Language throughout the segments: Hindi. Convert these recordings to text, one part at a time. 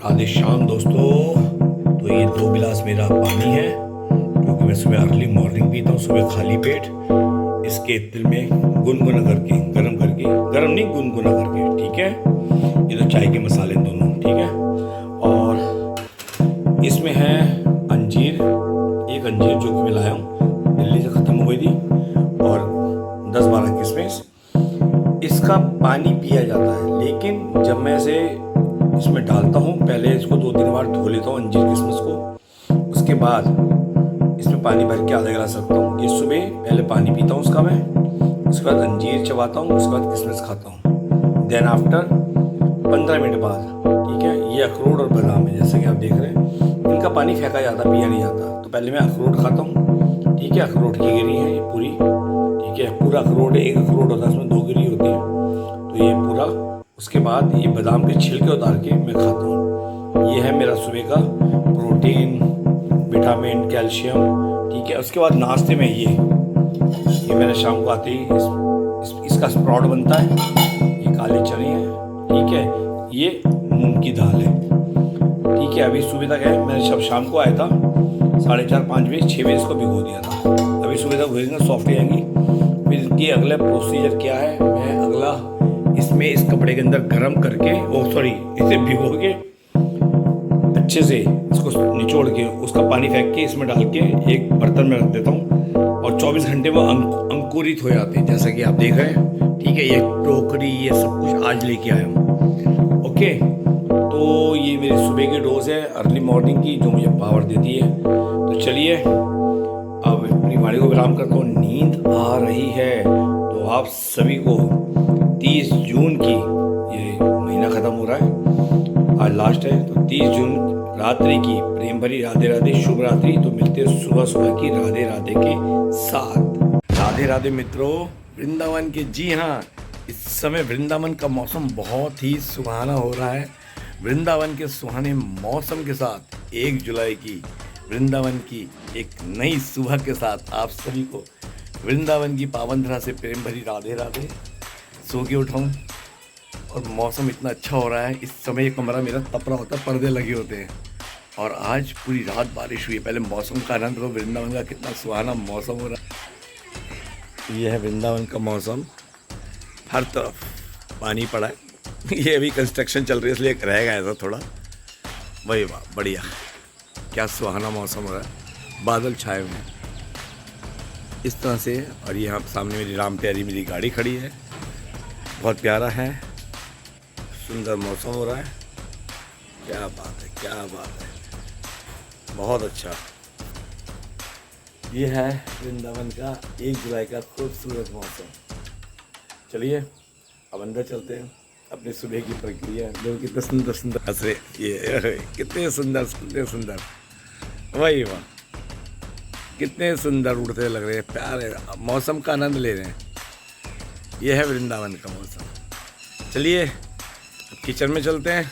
राधे श्याम दोस्तों। तो ये 2 गिलास मेरा पानी है क्योंकि मैं सुबह अर्ली मॉर्निंग पीता हूँ, सुबह खाली पेट। इसके दिल में गुनगुना करके गर्म नहीं, गुनगुना करके, ठीक है। ये तो चाय के मसाले दोनों, ठीक है। और इसमें है अंजीर, एक अंजीर जो कि मैं लाया हूँ, दिल्ली से ख़त्म हो गई थी, और 10-12 किशमिश। इसका पानी पिया जाता है, लेकिन जब मैं इसे इसमें डालता हूँ, पहले इसको 2-3 बार धो लेता हूँ अंजीर किशमिश को। उसके बाद इसमें पानी भर के आधा गिलास रखता हूँ। ये सुबह पहले पानी पीता हूँ उसका मैं, उसके बाद अंजीर चबाता हूँ, उसके बाद किशमिश खाता हूँ। देन आफ्टर 15 मिनट बाद, ठीक है, ये अखरोट और बादाम है जैसे कि आप देख रहे हैं, इनका पानी फेंका जाता, पिया नहीं जाता। तो पहले मैं अखरोट खाता हूँ, ठीक है। अखरोट की गिरी है ये पूरी, ठीक है, पूरा अखरोट है। एक अखरोट होता है, उसमें 2 गिरी होती है, तो ये पूरा। उसके बाद ये बादाम के छिलके उतार के मैं खाता हूँ। ये है मेरा सुबह का प्रोटीन, विटामिन, कैल्शियम, ठीक है। उसके बाद नाश्ते में ये मैंने शाम को आते ही इसका स्प्राउट बनता है। ये काले चने हैं, ठीक है। ये मूंग की दाल है, ठीक है। अभी सुबह तक है, मैंने जब शाम को आया था 4:30-5 बजे, 6 बजे इसको भिगो दिया था। अभी सुबह तक भेजना, सॉफ्ट हो जाएंगी। फिर इसकी अगला प्रोसीजर क्या है, मैं अगला इसमें इस कपड़े के अंदर गर्म करके, इसे भिगो के अच्छे से इसको निचोड़ के उसका पानी फेंक के इसमें डाल के एक बर्तन में रख देता हूँ, और 24 घंटे में अंकुरित हो जाते हैं, जैसा कि आप देख रहे हैं, ठीक है। ये टोकरी, ये सब कुछ आज लेके आया हूँ, ओके। तो ये मेरी सुबह की डोज है अर्ली मॉर्निंग की, जो मुझे पावर देती है। तो चलिए अब अपनी वाणी को विराम करता हूँ। नींद आ रही है, तो आप सभी को 30 जून की, ये महीना ख़त्म हो रहा है, आज लास्ट है, तो 30 जून रात्रि की प्रेम भरी राधे राधे, शुभ रात्रि। तो मिलते हैं सुबह सुबह की राधे राधे के साथ। राधे राधे मित्रों, वृंदावन के, जी हाँ, इस समय वृंदावन का मौसम बहुत ही सुहाना हो रहा है। वृंदावन के सुहाने मौसम के साथ 1 जुलाई की वृंदावन की एक नई सुबह के साथ आप सभी को वृंदावन की पावन धरा से प्रेम भरी राधे राधे। सो के उठाऊँ और मौसम इतना अच्छा हो रहा है। इस समय ये कमरा मेरा तप रहा होता है, पर्दे लगे होते हैं, और आज पूरी रात बारिश हुई है। पहले मौसम का आनंद लो, वृंदावन का कितना सुहाना मौसम हो रहा है। ये है वृंदावन का मौसम, हर तरफ पानी पड़ा है। ये अभी कंस्ट्रक्शन चल रही है, इसलिए रह गया था थोड़ा। वही वाह, बढ़िया, क्या सुहाना मौसम हो रहा है, बादल छाए हुए हैं इस तरह से। और ये यहाँ सामने मेरी राम प्यारी मेरी गाड़ी खड़ी है, बहुत प्यारा है, सुंदर मौसम हो रहा है। क्या बात है, क्या बात है, बहुत अच्छा। ये है वृंदावन का 1 जुलाई का खूबसूरत मौसम। चलिए अब अंदर चलते हैं, अपनी सुबह की प्रक्रिया। लोग कितने सुंदर सुंदर हंस रहे, ये कितने सुंदर सुंदर, वही वाह, कितने सुंदर उड़ते लग रहे हैं, प्यारे मौसम का आनंद ले रहे हैं। यह है वृंदावन का मौसम। चलिए किचन में चलते हैं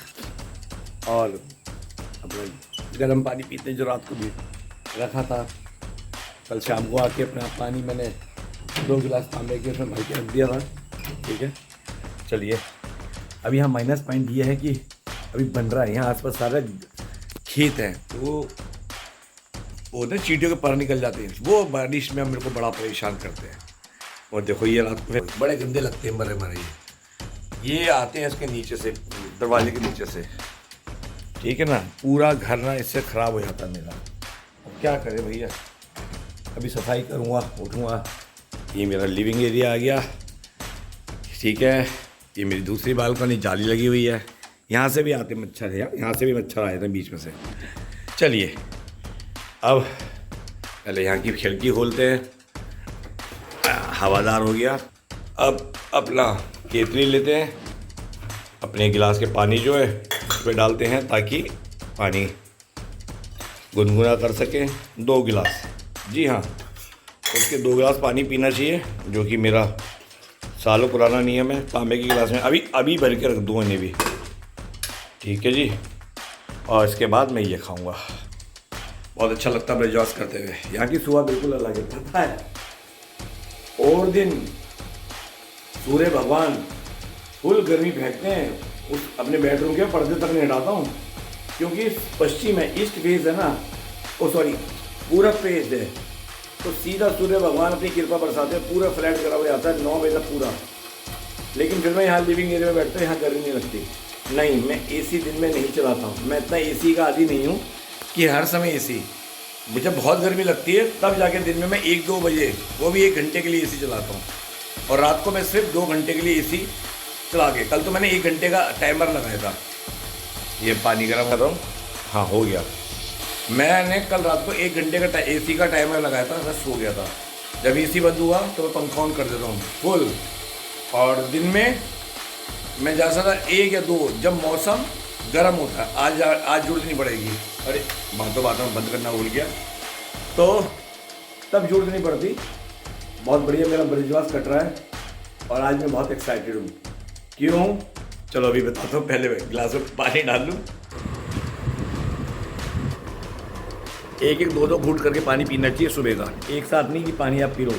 और अपना गर्म पानी पीते हैं, जो रात को भी रखा था। कल शाम को आके अपना पानी मैंने 2 गिलास तांबे के उसमें भर के रख दिया था, ठीक है। चलिए अब यहाँ माइनस पॉइंट ये है कि अभी बन रहा है, यहाँ आसपास सारा खेत है, तो वो ना चींटियों के पर निकल जाते हैं, वो बारिश में मेरे को बड़ा परेशान करते हैं। और देखो ये रात को बड़े गंदे लगते हैं, मरे मरे ये आते हैं इसके नीचे से, दरवाजे के नीचे से, ठीक है ना। पूरा घर ना इससे ख़राब हो जाता है मेरा। अब क्या करें भैया, अभी सफाई करूँगा, उठूँगा। ये मेरा लिविंग एरिया आ गया, ठीक है। ये मेरी दूसरी बालकनी, जाली लगी हुई है, यहाँ से भी आते मच्छर है, यहाँ से भी मच्छर आए थे बीच में से। चलिए अब पहले यहाँ की खिड़की खोलते हैं, हवादार हो गया। अब अपना केतली लेते हैं, अपने गिलास के पानी जो है उस पर डालते हैं ताकि पानी गुनगुना कर सकें। 2 गिलास, जी हाँ, उसके 2 गिलास पानी पीना चाहिए, जो कि मेरा सालों पुराना नियम है। तांबे के गिलास में अभी भर के रख दूँ इन्हें भी, ठीक है जी। और इसके बाद मैं ये खाऊंगा, बहुत अच्छा लगता है ब्रेकफास्ट करते हुए। यहाँ की सुबह बिल्कुल अलग है, पता है। और दिन सूर्य भगवान फुल गर्मी फेंकते हैं, उस अपने बेडरूम के पर्दे तक नहीं हटाता हूँ, क्योंकि पश्चिम है, ईस्ट फेस है ना, ओ सॉरी पूरब फेस है, तो सीधा सूर्य भगवान अपनी कृपा बरसाते हैं, पूरा फ्लैट करा हुआ जाता है 9 बजे तक पूरा। लेकिन फिर मैं यहाँ लिविंग एरिया में बैठता हूँ, यहाँ गर्मी नहीं लगती। नहीं, मैं एसी दिन में नहीं चलाता हूँ, मैं इतना एसी का आदी नहीं हूँ कि हर समय एसी। मुझे बहुत गर्मी लगती है तब जाके दिन में मैं 1-2 बजे, वो भी 1 घंटे के लिए एसी चलाता हूँ, और रात को मैं सिर्फ 2 घंटे के लिए एसी चला के। कल तो मैंने 1 घंटे का टाइमर लगाया था। ये पानी गर्म कर रहा हूँ, हाँ हो गया। मैंने कल रात को 1 घंटे का एसी का टाइमर लगाया था, बस सो गया था। जब एसी बंद हुआ तो मैं पंखा ऑन कर देता हूँ फुल, और दिन में मैं ज़्यादा से ज़्यादा 1 या 2 जब मौसम गर्म होता है। आज जरूरत नहीं पड़ेगी, अरे बातों में बंद करना भूल गया, तो तब जरूरत नहीं पड़ती। बहुत बढ़िया, मेरा ब्रजवास कट रहा है और आज मैं बहुत एक्साइटेड हूँ। क्यों? चलो अभी बताता हूँ, पहले मैं गिलास में पानी डाल लूँ। 1-1, 2-2 घूंट करके पानी पीना चाहिए सुबह का, एक साथ नहीं कि पानी आप पी लो।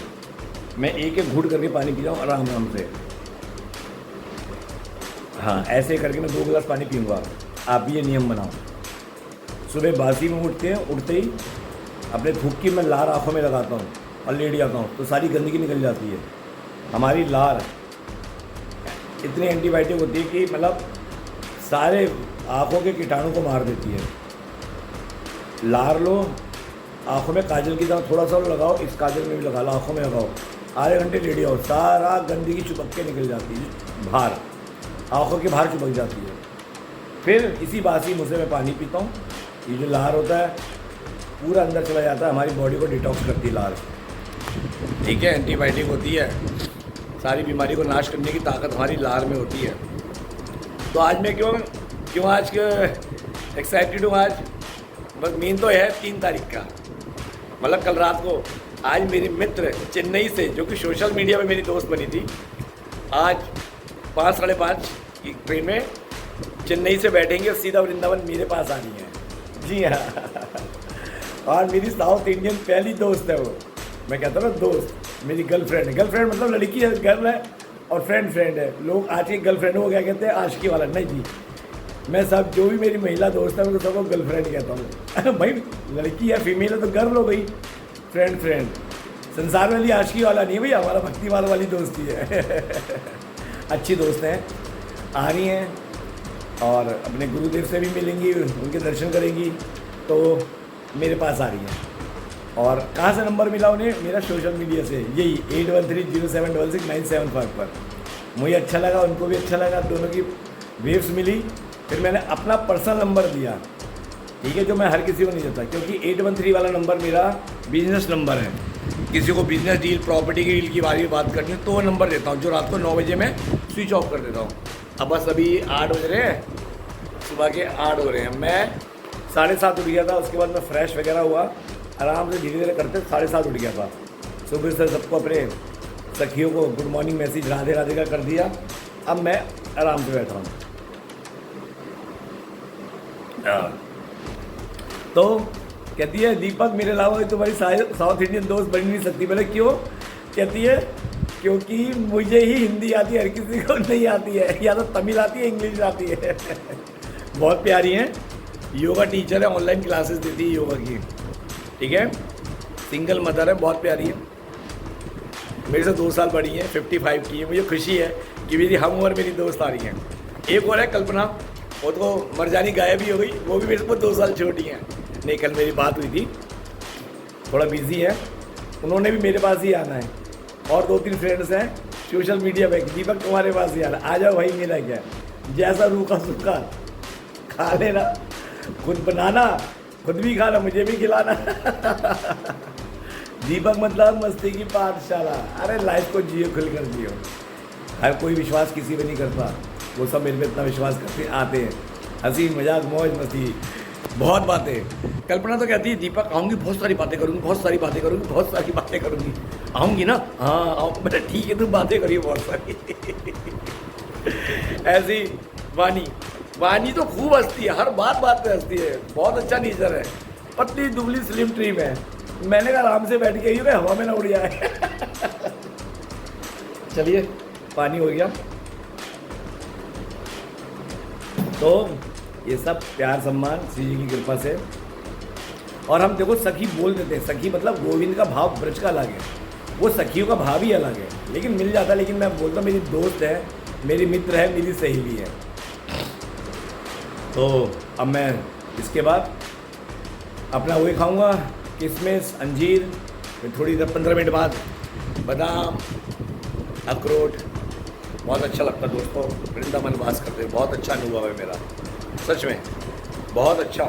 मैं 1-1 घूंट करके पानी पी रहा हूँ आराम से। हाँ, ऐसे करके मैं 2 गिलास पानी पीऊँगा। आप भी ये नियम बनाओ। सुबह बासी में उठते ही अपने थूक की मैं लार आँखों में लगाता हूँ और लेट जाता हूँ, तो सारी गंदगी निकल जाती है। हमारी लार इतनी एंटीबायोटिक होती है कि मतलब सारे आँखों के कीटाणु को मार देती है। लार लो, आँखों में काजल की तरह थोड़ा सा लगाओ, इस काजल में भी लगा लो, आँखों में लगाओ, आधे घंटे लेट जाओ, सारा गंदगी चिपक के निकल जाती है बाहर, आँखों के बाहर चिपक जाती है। फिर इसी बासी मुँह से मैं पानी पीता हूँ। ये जो लार होता है पूरा अंदर चला जाता है, हमारी बॉडी को डिटॉक्स करती है लार। ठीक है, एंटीबायोटिक होती है, सारी बीमारी को नाश करने की ताकत हमारी लार में होती है। तो आज मैं क्यों आज एक्साइटेड हूँ। आज बस मेन तो है 3 तारीख का, मतलब कल रात को। आज मेरी मित्र चेन्नई से, जो कि सोशल मीडिया में मेरी दोस्त बनी थी, आज 5, 5:30 की ट्रेन में चेन्नई से बैठेंगे और सीधा वृंदावन मेरे पास आ रही है। जी हाँ, और मेरी साउथ इंडियन पहली दोस्त है वो। मैं कहता हूँ ना दोस्त, मेरी गर्लफ्रेंड है। गर्लफ्रेंड मतलब लड़की है, गर्ल है, और फ्रेंड है। लोग आज की गर्लफ्रेंड को क्या कहते हैं? आशिकी वाला। नहीं जी, मैं सब जो भी मेरी महिला दोस्त है मैं सबको गर्लफ्रेंड कहता हूँ। भाई लड़की है, फीमेल है तो गर्ल हो गई, फ्रेंड। संसार वाली आशिकी वाला नहीं भैया, हमारा भक्ति वाली दोस्ती है। अच्छी दोस्त हैं, आ रही हैं और अपने गुरुदेव से भी मिलेंगी, उनके दर्शन करेंगी, तो मेरे पास आ रही हैं। और कहाँ से नंबर मिला उन्हें? मेरा सोशल मीडिया से, यही 8130766975 पर। मुझे अच्छा लगा, उनको भी अच्छा लगा, दोनों की वेव्स मिली। फिर मैंने अपना पर्सनल नंबर दिया, ठीक है, जो मैं हर किसी को नहीं देता, क्योंकि 813 वाला नंबर मेरा बिजनेस नंबर है। किसी को बिजनेस डील, प्रॉपर्टी की डील की बारे में बात करनी है तो वो नंबर देता हूँ, जो रात को 9 बजे मैं स्विच ऑफ कर देता हूँ। अब बस अभी 8 बज रहे हैं, सुबह के 8 हो रहे हैं। मैं 7:30 उठ गया था, उसके बाद मैं फ्रेश वगैरह हुआ, आराम से धीरे धीरे करते 7:30 उठ गया था। सुबह से सबको अपने सखियों को good morning message Radhe Radhe का कर दिया। अब मैं आराम से बैठा हूँ। तो कहती है दीपक मेरे अलावा तुम्हारी साउथ इंडियन दोस्त बन नहीं सकती। बोले क्यों? कहती है क्योंकि मुझे ही हिंदी आती है, हर किसी को नहीं आती है, या तो तमिल आती है, इंग्लिश आती है। बहुत प्यारी हैं, योगा टीचर है, ऑनलाइन क्लासेस देती है योगा की, ठीक है, सिंगल मदर है, बहुत प्यारी है, मेरे से 2 साल बड़ी है, 55 की है। मुझे खुशी है कि मेरी हम उम्र मेरी दोस्त आ रही हैं। एक और है कल्पना, वो तो मरजानी गायब ही हो गई, वो भी मेरे से 2 साल छोटी हैं। नहीं, कल मेरी बात हुई थी, थोड़ा बिजी है, उन्होंने भी मेरे पास ही आना है। और 2-3 फ्रेंड्स हैं सोशल मीडिया पे, दीपक तुम्हारे पास ही आना, आ जाओ भाई, मेरा क्या, जैसा रूखा सूखा खा लेना, खुद बनाना, खुद भी खाना, मुझे भी खिलाना। दीपक मतलब मस्ती की पाठशाला। अरे लाइफ को जियो, खुल कर जियो। हर कोई विश्वास किसी पे नहीं करता, वो सब मेरे पे इतना विश्वास करते आते हैं, हंसी मजाक मौज मस्ती, बहुत बातें। कल्पना तो कहती है दीपक आऊँगी, बहुत सारी बातें करूँगी, बहुत सारी बातें करूँगी, बहुत सारी बातें करूँगी। आऊँगी ना? हाँ आऊँ। बेटा ठीक है, तुम बातें करिए बहुत सारी। ऐसी वानी तो खूब हंसती है, हर बात पे हंसती है, बहुत अच्छा नेचर है, पतली दुबली स्लिम ट्रिम है। मैंने कहा आराम से बैठ के ही हवा में ना उड़ जाए। चलिए, पानी हो गया। तो ये सब प्यार सम्मान श्री जी की कृपा से। और हम देखो सखी बोल देते हैं, सखी मतलब गोविंद का भाव ब्रज का अलग है, वो सखियों का भाव ही अलग है, लेकिन मिल जाता है। लेकिन मैं बोलता हूँ मेरी दोस्त है, मेरी मित्र है, मेरी सहेली है। तो अब मैं इसके बाद अपना वही खाऊंगा, किशमिश, अंजीर, फिर थोड़ी देर 15 मिनट बाद बादाम, अखरोट। बहुत अच्छा लगता है दोस्तों, वृंदावन वास करते हैं, बहुत अच्छा अनुभव है मेरा, सच में बहुत अच्छा।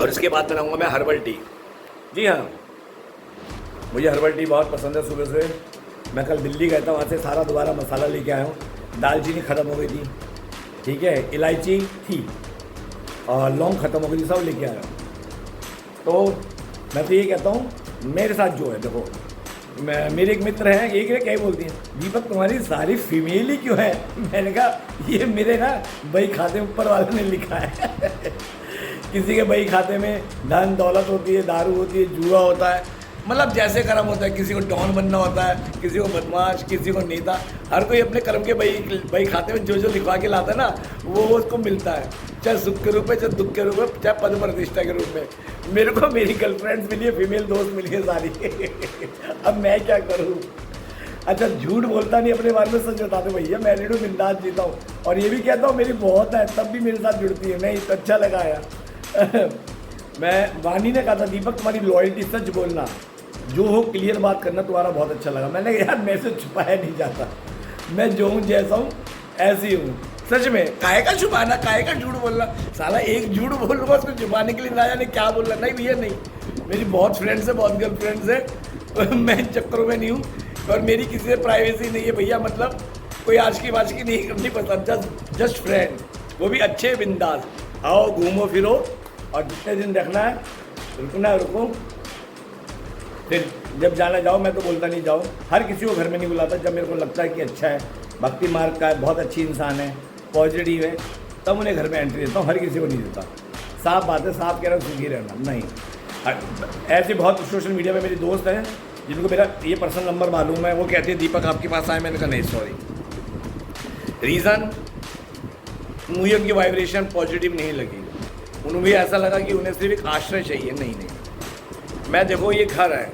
और इसके बाद बनाऊंगा मैं हर्बल टी। जी हाँ, मुझे हर्बल टी बहुत पसंद है। सुबह से मैं कल दिल्ली गया था, वहाँ से सारा दोबारा मसाला लेके आया हूँ। दालचीनी ख़त्म हो गई थी, ठीक है, इलायची थी और लौंग ख़त्म हो गई थी, सब लेके आया। तो मैं तो ये कहता हूँ मेरे साथ जो है, देखो मेरे एक मित्र हैं, एक क्या ही बोलती हैं, दीपक तुम्हारी सारी फीमेल ही क्यों है? मैंने कहा ये मेरे ना बही खाते ऊपर वाले ने लिखा है। किसी के बही खाते में धन दौलत होती है, दारू होती है, जुआ होता है, मतलब जैसे कर्म होता है। किसी को डॉन बनना होता है, किसी को बदमाश, किसी को नेता। हर कोई अपने कर्म के बही खाते में जो जो लिखवा के लाता है ना, वो उसको मिलता है, चाहे सुख के रूप में, चाहे दुख के रूप में, चाहे पद प्रतिष्ठा के रूप में। मेरे को मेरी गर्लफ्रेंड्स मिली है, फीमेल दोस्त मिली है सारी। अब मैं क्या करूँ? अच्छा, झूठ बोलता नहीं, अपने बारे में सच बताते भैया, मैरिड हूँ, बिंदास जीता हूँ। और ये भी कहता हूँ मेरी बहुत है, तब भी मेरे साथ जुड़ती है। नहीं तो अच्छा लगा यार। मैं वानी ने कहा था दीपक तुम्हारी लॉयल्टी, सच बोलना, जो हो क्लियर बात करना, तुम्हारा बहुत अच्छा लगा। मैंने कहा यार मेरे से छुपाया नहीं जाता, मैं जो हूँ जैसा हूँ ऐसी हूँ। सच में काहे का छुपाना, काहे का झूठ बोलना? साला एक झूठ बोल लूँगा उसको छुपाने के लिए, ना जाने क्या बोलना। नहीं भैया नहीं, मेरी बहुत फ्रेंड्स है, बहुत गर्ल फ्रेंड्स है। मैं इन चक्करों में नहीं हूँ और मेरी किसी से प्राइवेसी नहीं है भैया। मतलब कोई आशिकी वाशिकी नहीं करनी पसंद, जस्ट फ्रेंड, वो भी अच्छे बिंदास। आओ घूमो फिरो और जितने दिन रखना है, रुकना है रुको, फिर जब जाना जाओ। मैं तो बोलता नहीं जाओ, हर किसी को घर में नहीं बुलाता। जब मेरे को लगता है कि अच्छा है, भक्ति मार्ग का है, बहुत अच्छी इंसान है, पॉजिटिव है, तब उन्हें घर में एंट्री देता हूँ, हर किसी को नहीं देता। साफ बात है, साफ कह रहा हूँ, सुखी रहना नहीं। ऐसे बहुत सोशल मीडिया पे मेरी दोस्त हैं जिनको मेरा ये पर्सनल नंबर मालूम है, वो कहते हैं दीपक आपके पास आए। मैंने कहा नहीं सॉरी, रीज़न मुझे उनकी वाइब्रेशन पॉजिटिव नहीं लगी। उन्हें भी ऐसा लगा कि उन्हें सिर्फ एक आश्रय चाहिए। नहीं, मैं देखो ये घर है,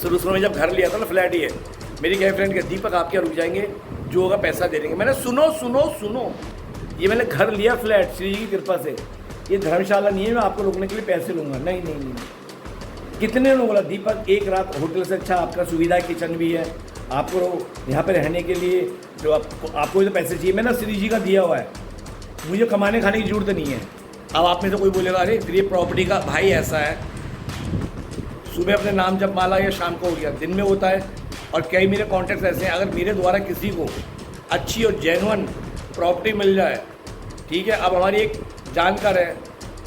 शुरू में जब घर लिया था ना, फ्लैट ही है, मेरी गर्लफ्रेंड कहती दीपक आप क्या रुक जाएंगे, जो होगा पैसा दे देंगे। मैंने सुनो सुनो सुनो, ये मैंने घर लिया फ्लैट श्री जी की कृपा से, ये धर्मशाला नहीं है मैं आपको रुकने के लिए पैसे लूँगा। नहीं नहीं नहीं, कितने लोगों बोला दीपक एक रात होटल से अच्छा आपका सुविधा किचन भी है, आपको यहाँ पे रहने के लिए जो आपको जो पैसे चाहिए, मैंने श्री जी का दिया हुआ है, मुझे कमाने खाने की जरूरत नहीं है। अब आप में से कोई बोलेगा अरे फिर ये प्रॉपर्टी का भाई ऐसा है, सुबह अपने नाम जब माला या शाम को हो गया, दिन में होता है। और कई मेरे कॉन्टैक्ट्स ऐसे हैं, अगर मेरे द्वारा किसी को अच्छी और जेन्युइन प्रॉपर्टी मिल जाए, ठीक है। अब हमारी एक जानकार है,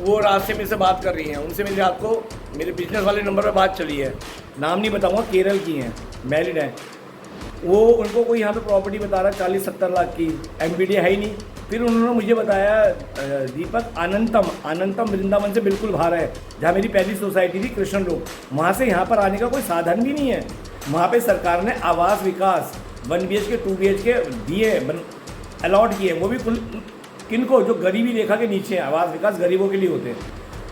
वो रात से मेरे से बात कर रही हैं, उनसे मेरी रात को मेरे बिजनेस वाले नंबर पर बात चली है, नाम नहीं बताऊँगा, केरल की हैं, मैरिड हैं वो। उनको कोई यहाँ पे प्रॉपर्टी बता रहा है 40-70 लाख की, एमपीडी है ही नहीं। फिर उन्होंने मुझे बताया दीपक अनंतम वृंदावन से बिल्कुल बाहर है, जहाँ मेरी पहली सोसाइटी थी कृष्ण लोक, वहाँ से यहाँ पर आने का कोई साधन भी नहीं है। वहाँ पे सरकार ने आवास विकास 1 BHK 2 BHK दिए, अलॉट किए, वो भी किनको, जो गरीबी रेखा के नीचे है। आवास विकास गरीबों के लिए होते हैं।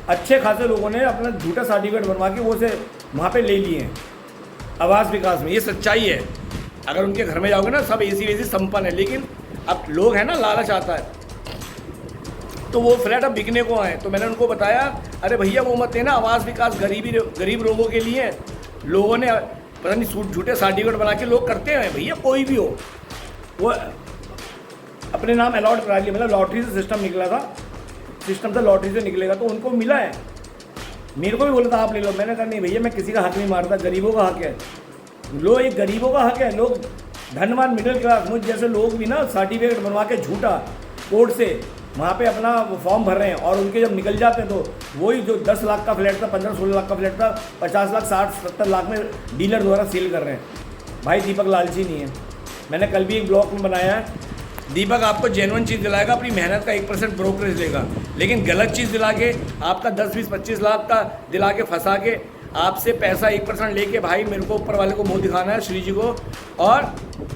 अच्छे खासे लोगों ने अपना झूठा सर्टिफिकेट बनवा के वो से वहाँ पे ले लिए हैं आवास विकास में। ये सच्चाई है। अगर उनके घर में जाओगे ना, सब एसी वेसी संपन्न है, लेकिन अब लोग हैं ना, लालच आता है, तो वो फ्लैट अब बिकने को आए। तो मैंने उनको बताया अरे भैया वो मत है ना, आवास विकास गरीब लोगों के लिए। लोगों ने पता नहीं झूठे सर्टिफिकेट बना के लोग करते हैं भैया, कोई भी हो, वो अपने नाम अलॉट करा लिया। मतलब लॉटरी से सिस्टम निकला था, सिस्टम था लॉटरी से निकलेगा, तो उनको मिला है। मेरे को भी बोला था आप ले लो, मैंने कहा नहीं भैया मैं किसी का हक नहीं मारता, गरीबों का हक है। लो, ये गरीबों का हक है। लोग धनवान मिडिल क्लास मुझ जैसे लोग भी ना सर्टिफिकेट बनवा के झूठा कोर्ट से वहाँ पे अपना फॉर्म भर रहे हैं, और उनके जब निकल जाते हैं तो वही जो 10 लाख का फ्लैट था, 15-16 लाख का फ्लैट था, 50 लाख 60-70 लाख में डीलर द्वारा सेल कर रहे हैं। भाई दीपक लालची नहीं है। मैंने कल भी एक ब्लॉग में बनाया है, दीपक आपको जेन्युइन चीज़ दिलाएगा, अपनी मेहनत का 1% ब्रोकरेज देगा, लेकिन गलत चीज़ दिला के आपका 10-20-25 लाख का दिला के फंसा के आपसे पैसा 1% लेके भाई मेरे को ऊपर वाले को मुंह दिखाना है, श्री जी को, और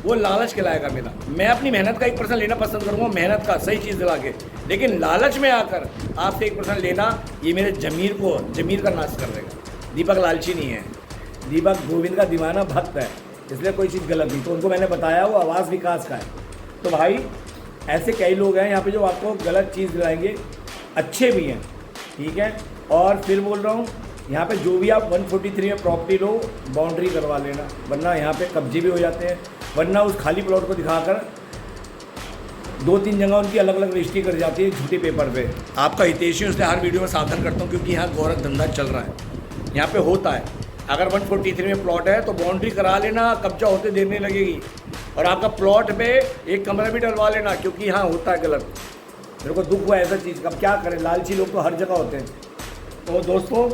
वो लालच खिलाएगा मेरा। मैं अपनी मेहनत का 1% लेना पसंद करूँगा, मेहनत का सही चीज़ दिला के, लेकिन लालच में आकर आपसे 1% लेना, ये मेरे ज़मीर का नाश कर देगा। दीपक लालची नहीं है, दीपक गोविंद का दीवाना भक्त है, इसलिए कोई चीज़ गलत नहीं। तो उनको मैंने बताया वो आवाज़ विकास का है। तो भाई ऐसे कई लोग हैं यहाँ पे जो आपको गलत चीज़ दिलाएंगे, अच्छे भी हैं, ठीक है। और फिर बोल रहा हूँ, यहाँ पे जो भी आप 143 में प्रॉपर्टी लो, बाउंड्री करवा लेना, वरना यहाँ पे कब्जे भी हो जाते हैं, वरना उस खाली प्लॉट को दिखाकर 2-3 जगह उनकी अलग अलग रजिस्ट्री कर जाती है झूठे पेपर पे। आपका हितैषी उसने हर वीडियो में सावधान करता हूँ, क्योंकि यहाँ गोरख धंधा चल रहा है, यहाँ पे होता है। अगर 143 में प्लॉट है तो बाउंड्री करा लेना, कब्जा होते देर नहीं लगेगी, और आपका प्लॉट पे एक कमरा भी डलवा लेना, क्योंकि यहाँ होता है गलत। मेरे को दुख हुआ ऐसा चीज़ का, क्या करें, लालची लोग तो हर जगह होते हैं। तो दोस्तों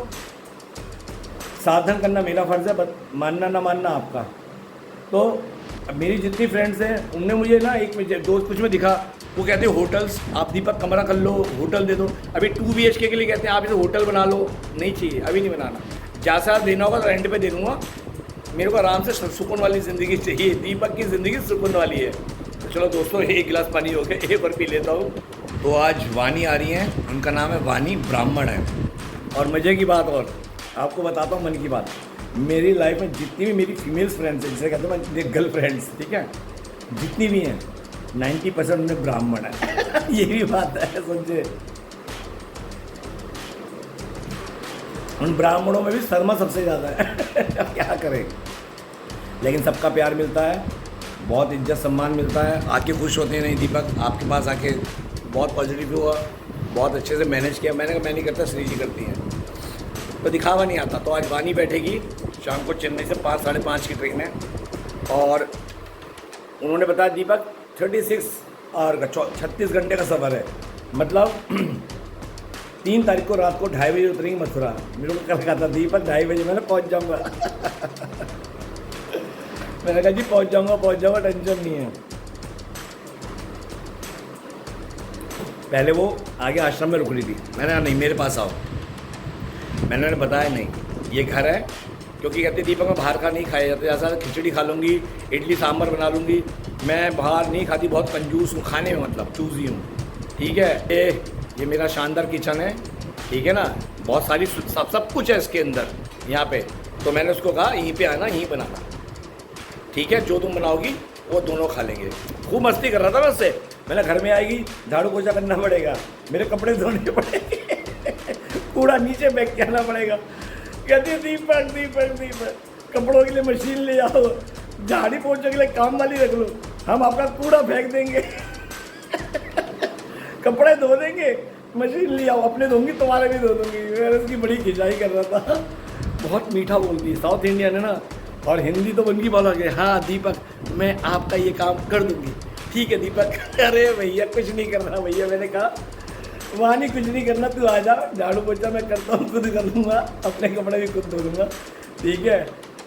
सावधान करना मेरा फ़र्ज़ है, मानना ना मानना आपका। तो मेरी जितनी फ्रेंड्स हैं उनने मुझे ना एक दोस्त कुछ में दिखा, वो कहते हैं होटल्स, आप दीपक कमरा कर लो, होटल दे दो। अभी 2 BHK के लिए कहते हैं आप इसे होटल बना लो, नहीं चाहिए, अभी नहीं बनाना। जैसा देना होगा तो रेंट पे दे दूँगा, मेरे को आराम से सुकून वाली ज़िंदगी चाहिए। दीपक की ज़िंदगी सुकून वाली है। तो चलो दोस्तों, 1 गिलास पानी हो गया, एक और पी लेता हूँ। तो आज वानी आ रही हैं, उनका नाम है वानी, ब्राह्मण है। और मज़े की बात, और आपको बताता हूँ मन की बात, मेरी लाइफ में जितनी भी मेरी फीमेल्स फ्रेंड्स हैं, जिसे कहते हैं मैं गर्ल फ्रेंड्स, ठीक है, जितनी भी हैं 90% उनमें ब्राह्मण है। ये भी बात है, समझे। उन ब्राह्मणों में भी शर्मा सबसे ज़्यादा है। अब क्या करें, लेकिन सबका प्यार मिलता है, बहुत इज्जत सम्मान मिलता है, आके खुश होते हैं। नहीं दीपक आपके पास आके बहुत पॉजिटिव हुआ, बहुत अच्छे से मैनेज किया। मैंने कहा मैं नहीं करता, श्री जी करती हैं, तो दिखावा नहीं आता। तो आज वानी बैठेगी शाम को चेन्नई से 5 साढ़े 5 की ट्रेन है, और उन्होंने बताया दीपक 36 और 36 घंटे का सफ़र है, मतलब 3 तारीख को रात को 2:30 बजे उतरेंगे मथुरा। मेरे को कल कहा था दीपक 2:30 बजे मैंने पहुंच जाऊंगा। मैंने कहा जी पहुंच जाऊंगा, टेंशन नहीं है। पहले वो आगे आश्रम में रुक रही थी, मैंने कहा नहीं मेरे पास आओ। मैंने बताया नहीं ये घर है, क्योंकि कहते दीपक में बाहर का नहीं खाया जाता, जैसा खिचड़ी खा लूँगी, इडली सांभर बना लूँगी, मैं बाहर नहीं खाती, बहुत कंजूस हूँ खाने में, मतलब चूज़ी हूँ, ठीक है। ये मेरा शानदार किचन है, ठीक है ना, बहुत सारी सब कुछ है इसके अंदर यहाँ पे। तो मैंने उसको कहा यहीं पे आना, यहीं बनाना, ठीक है, जो तुम बनाओगी वो दोनों खा लेंगे। खूब मस्ती कर रहा था मैं उससे। मैंने घर में आएगी झाड़ू पोछा करना पड़ेगा, मेरे कपड़े धोने पड़ेंगे, कूड़ा नीचे फेंक के आना पड़ेगा। कहती है दीपक कपड़ों के लिए मशीन ले आओ, झाड़ी पोछे के लिए काम वाली रख लो, हम आपका कूड़ा फेंक देंगे। कपड़े धो देंगे, मशीन ले आओ, अपने धोंगी तुम्हारे भी धो दूँगी। मैं उसकी बड़ी खिंचाई कर रहा था। बहुत मीठा बोलती है, साउथ इंडियन है ना, और हिंदी तो उनकी बोलोगे, हाँ दीपक मैं आपका ये काम कर दूँगी, ठीक है दीपक। अरे भैया कुछ नहीं करना भैया, मैंने कहा वहाँ नहीं कुछ नहीं करना, तू आ जा, झाड़ू पोछा मैं करता हूँ, खुद कर लूँगा, अपने कपड़े भी खुद धो दूँगा, ठीक है।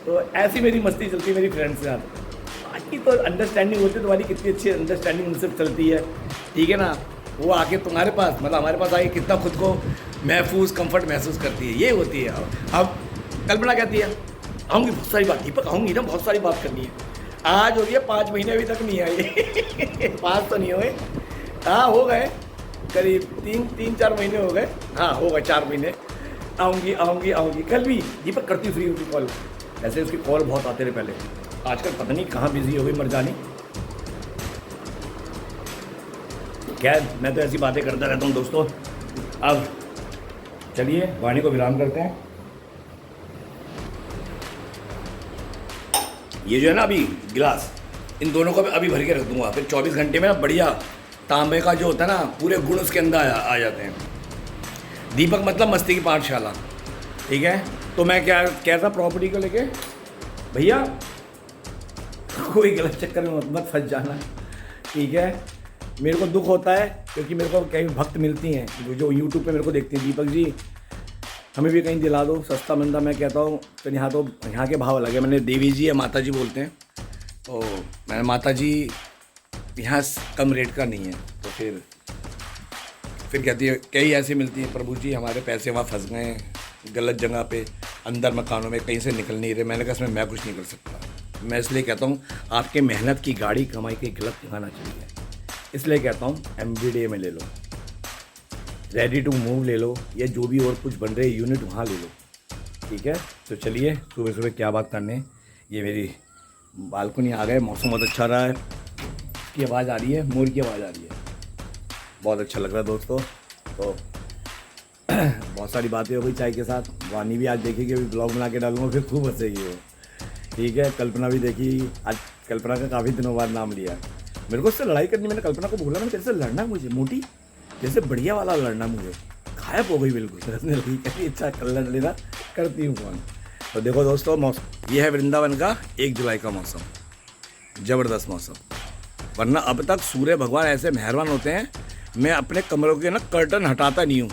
तो ऐसी मेरी मस्ती चलती है मेरी फ्रेंड्स के साथ। बाकी तो अंडरस्टैंडिंग होती है, तुम्हारी कितनी अच्छी अंडरस्टैंडिंग उनसे चलती है, ठीक है ना। वो आके तुम्हारे पास, मतलब हमारे पास आके कितना खुद को महफूज कंफर्ट महसूस करती है, ये होती है। अब कल्पना कहती है आऊँगी, बहुत सारी बात दीपक आऊँगी ना, बहुत सारी बात करनी है। आज हो गया 5 महीने अभी तक नहीं आई। 5 तो नहीं हुए, हाँ हो गए करीब 3-4 महीने हो गए, हाँ हो गए 4 महीने। आऊँगी कल भी दीपक करती फ्री होगी कॉल। ऐसे उसके कॉल बहुत आते रहे पहले, आजकल पता नहीं कहाँ बिजी हो गई मर जानी। खैर मैं तो ऐसी बातें करता रहता हूँ दोस्तों। अब चलिए वाणी को विराम करते हैं। ये जो है ना अभी गिलास, इन दोनों को मैं अभी भर के रख दूंगा, फिर 24 घंटे में ना बढ़िया तांबे का जो होता है ना पूरे गुण उसके अंदर आ जाते हैं। दीपक मतलब मस्ती की पाठशाला, ठीक है। तो मैं क्या कहता प्रॉपर्टी को लेके, भैया कोई गलत चक्कर में मत फंस जाना, ठीक है। मेरे को दुख होता है क्योंकि मेरे को कई भक्त मिलती हैं जो यूट्यूब पे मेरे को देखते हैं, दीपक जी हमें भी कहीं दिला दो सस्ता मंदा। मैं कहता हूँ तो यहाँ के भाव अलग है। मैंने देवी जी या माता जी बोलते हैं, तो मैंने माता जी यहाँ कम रेट का नहीं है। तो फिर कहती है कई ऐसी मिलती हैं, प्रभु जी हमारे पैसे वहाँ फंस गए हैं, गलत जगह पे अंदर मकानों में कहीं से निकल नहीं रहे। मैंने कहा इसमें मैं कुछ नहीं कर सकता। मैं इसलिए कहता हूँ आपके मेहनत की गाड़ी कमाई की गलत जगह ना चली है। इसलिए कहता हूँ MBDA में ले लो, रेडी टू मूव ले लो, या जो भी और कुछ बन रहे यूनिट वहाँ ले लो, ठीक है। तो चलिए सुबह सुबह क्या बात करने, ये मेरी बालकनी आ गए, मौसम बहुत अच्छा रहा है, की आवाज़ आ रही है, मोर की आवाज़ आ रही है, बहुत अच्छा लग रहा है दोस्तों। तो बहुत सारी बातें हो गई चाय के साथ। वानी भी आज देखेगी, अभी ब्लॉग बना के डालूंगा, फिर खूब हंसेगी वो, ठीक है। कल्पना भी देखी, आज कल्पना का काफ़ी दिनों बाद नाम लिया। मेरे को उससे लड़ाई करनी, मैंने कल्पना को बोला मैंने तेरे से लड़ना मुझे, मोटी जैसे बढ़िया वाला लड़ना मुझे, गायब हो गई बिल्कुल। हंसने लगी, कहती अच्छा कल लड़ लेना, करती हूँ फोन। तो देखो दोस्तों मौसम ये है वृंदावन का 1 जुलाई का मौसम, ज़बरदस्त मौसम। वरना अब तक सूर्य भगवान ऐसे मेहरबान होते हैं, मैं अपने कमरों के ना कर्टन हटाता नहीं हूँ,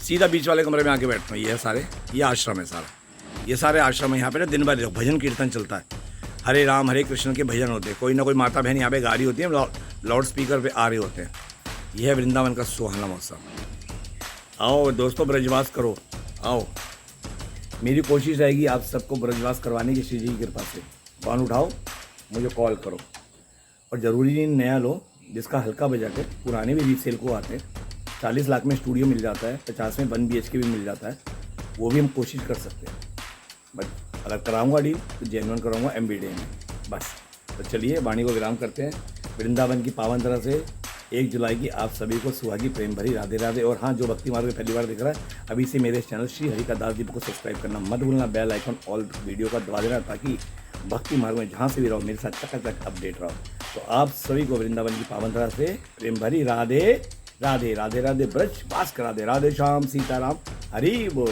सीधा बीच वाले कमरे में आके बैठता हूँ। ये सारे, ये आश्रम है सारा, ये सारे आश्रम है। यहाँ पे ना दिन भर भजन कीर्तन चलता है, हरे राम हरे कृष्ण के भजन होते हैं। कोई ना कोई माता बहन यहाँ पे गा रही होती है, लाउड स्पीकर पे आ रहे होते हैं। यह है वृंदावन का सुहाना मौसम। आओ दोस्तों ब्रजवास करो, आओ। मेरी कोशिश रहेगी आप सबको ब्रजवास करवाने की, श्री जी की कृपा से। फ़ोन उठाओ, मुझे कॉल करो, और ज़रूरी नहीं नया लो, जिसका हल्का बजट है, पुराने भी रीसेल को आते हैं। 40 लाख में स्टूडियो मिल जाता है, 50 में 1 BHK भी मिल जाता है, वो भी हम कोशिश कर सकते हैं। बट अगर कराऊंगा डील तो जेन्युइन कराऊंगा MBDA में, बस। तो चलिए वाणी को विराम करते हैं। वृंदावन की पावन तरह से 1 जुलाई की आप सभी को सुहागी प्रेम भरी राधे राधे। और हाँ, जो भक्ति मार्ग में पहली बार दिख रहा है, अभी से मेरे चैनल श्री हरि का दास दीप को सब्सक्राइब करना मत भूलना, बेल आइकन ऑल वीडियो का दबा देना, ताकि भक्ति मार्ग में जहाँ से भी रहो मेरे साथ चकाचक अपडेट रहो। तो आप सभी को वृंदावन की पावन तरह से प्रेम भरी राधे राधे राधे राधे, ब्रज पास करा दे, राधे श्याम सीताराम, हरि बोल।